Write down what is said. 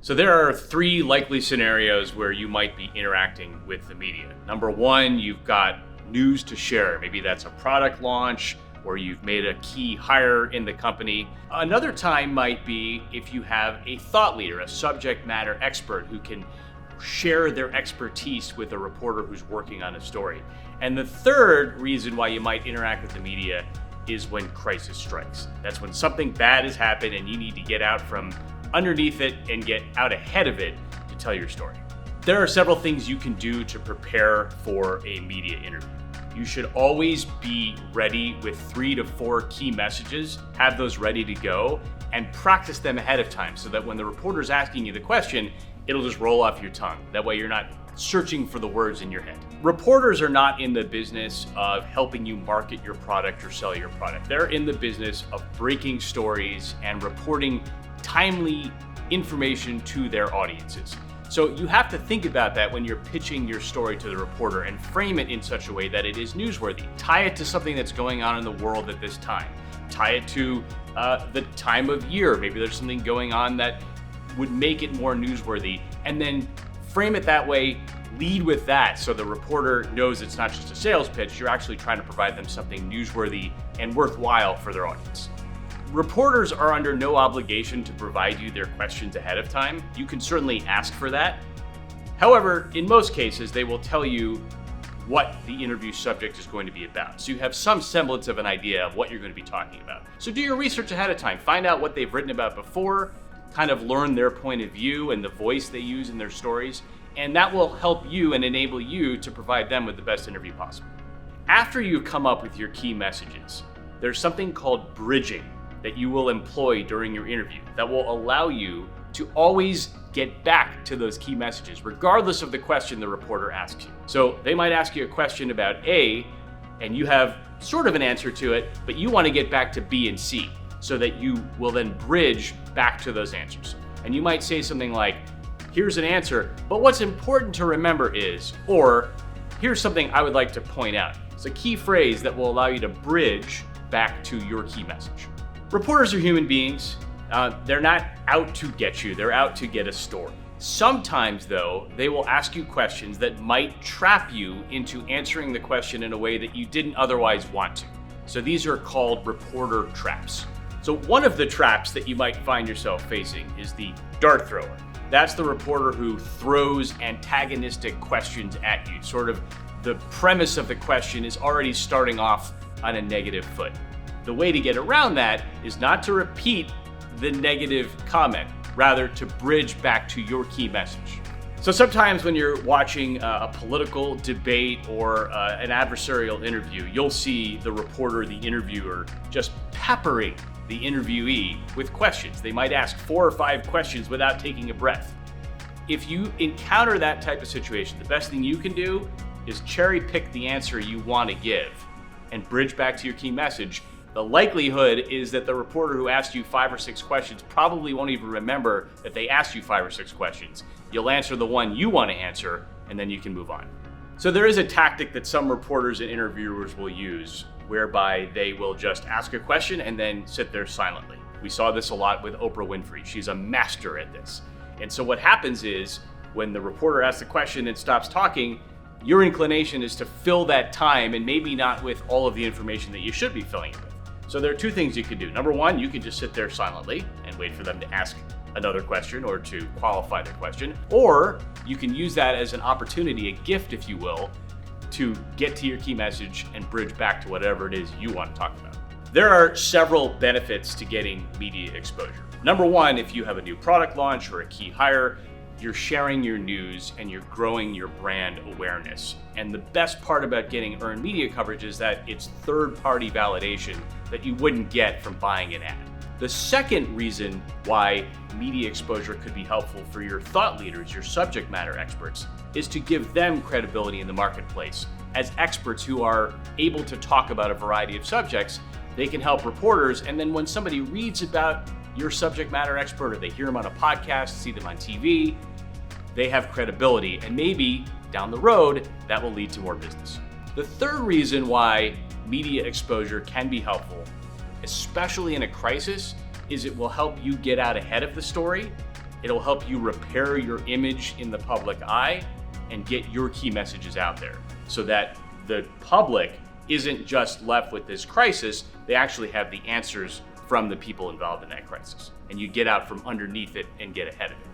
So there are three likely scenarios where you might be interacting with the media. Number one, you've got news to share. Maybe that's a product launch or you've made a key hire in the company. Another time might be if you have a thought leader, a subject matter expert who can share their expertise with a reporter who's working on a story. And the third reason why you might interact with the media is when crisis strikes. That's when something bad has happened and you need to get out from underneath it and get out ahead of it to tell your story. There are several things you can do to prepare for a media interview. You should always be ready with 3 to 4 key messages, have those ready to go, and practice them ahead of time so that when the reporter's asking you the question, it'll just roll off your tongue. That way you're not searching for the words in your head. Reporters are not in the business of helping you market your product or sell your product. They're in the business of breaking stories and reporting timely information to their audiences. So you have to think about that when you're pitching your story to the reporter and frame it in such a way that it is newsworthy. Tie it to something that's going on in the world at this time. Tie it to the time of year. Maybe there's something going on that would make it more newsworthy, and then frame it that way, lead with that so the reporter knows it's not just a sales pitch, you're actually trying to provide them something newsworthy and worthwhile for their audience. Reporters are under no obligation to provide you their questions ahead of time. You can certainly ask for that. However, in most cases, they will tell you what the interview subject is going to be about. So you have some semblance of an idea of what you're going to be talking about. So do your research ahead of time. Find out what they've written about before, kind of learn their point of view and the voice they use in their stories, and that will help you and enable you to provide them with the best interview possible. After you come up with your key messages, there's something called bridging that you will employ during your interview that will allow you to always get back to those key messages, regardless of the question the reporter asks you. So they might ask you a question about A, and you have sort of an answer to it, but you want to get back to B and C, so that you will then bridge back to those answers. And you might say something like, here's an answer, but what's important to remember is, or here's something I would like to point out. It's a key phrase that will allow you to bridge back to your key message. Reporters are human beings. They're not out to get you, they're out to get a story. Sometimes, though, they will ask you questions that might trap you into answering the question in a way that you didn't otherwise want to. So these are called reporter traps. So one of the traps that you might find yourself facing is the dart thrower. That's the reporter who throws antagonistic questions at you. Sort of the premise of the question is already starting off on a negative foot. The way to get around that is not to repeat the negative comment, rather to bridge back to your key message. So sometimes when you're watching a political debate or an adversarial interview, you'll see the reporter, the interviewer, just peppering the interviewee with questions. They might ask 4 or 5 questions without taking a breath. If you encounter that type of situation, the best thing you can do is cherry pick the answer you want to give and bridge back to your key message. The likelihood is that the reporter who asked you 5 or 6 questions probably won't even remember that they asked you 5 or 6 questions. You'll answer the one you want to answer, and then you can move on. So there is a tactic that some reporters and interviewers will use whereby they will just ask a question and then sit there silently. We saw this a lot with Oprah Winfrey. She's a master at this. And so what happens is when the reporter asks the question and stops talking, your inclination is to fill that time, and maybe not with all of the information that you should be filling it with. So there are 2 things you can do. Number one, you can just sit there silently and wait for them to ask another question or to qualify their question. Or you can use that as an opportunity, a gift, if you will, to get to your key message and bridge back to whatever it is you want to talk about. There are several benefits to getting media exposure. Number one, if you have a new product launch or a key hire, you're sharing your news and you're growing your brand awareness. And the best part about getting earned media coverage is that it's third-party validation that you wouldn't get from buying an ad. The second reason why media exposure could be helpful for your thought leaders, your subject matter experts, is to give them credibility in the marketplace. As experts who are able to talk about a variety of subjects, they can help reporters, and then when somebody reads about your subject matter expert, or they hear them on a podcast, see them on TV, they have credibility, and maybe down the road, that will lead to more business. The third reason why media exposure can be helpful, especially in a crisis, is it will help you get out ahead of the story It'll help you repair your image in the public eye and get your key messages out there so that the public isn't just left with this crisis, they actually have the answers from the people involved in that crisis. And you get out from underneath it and get ahead of it.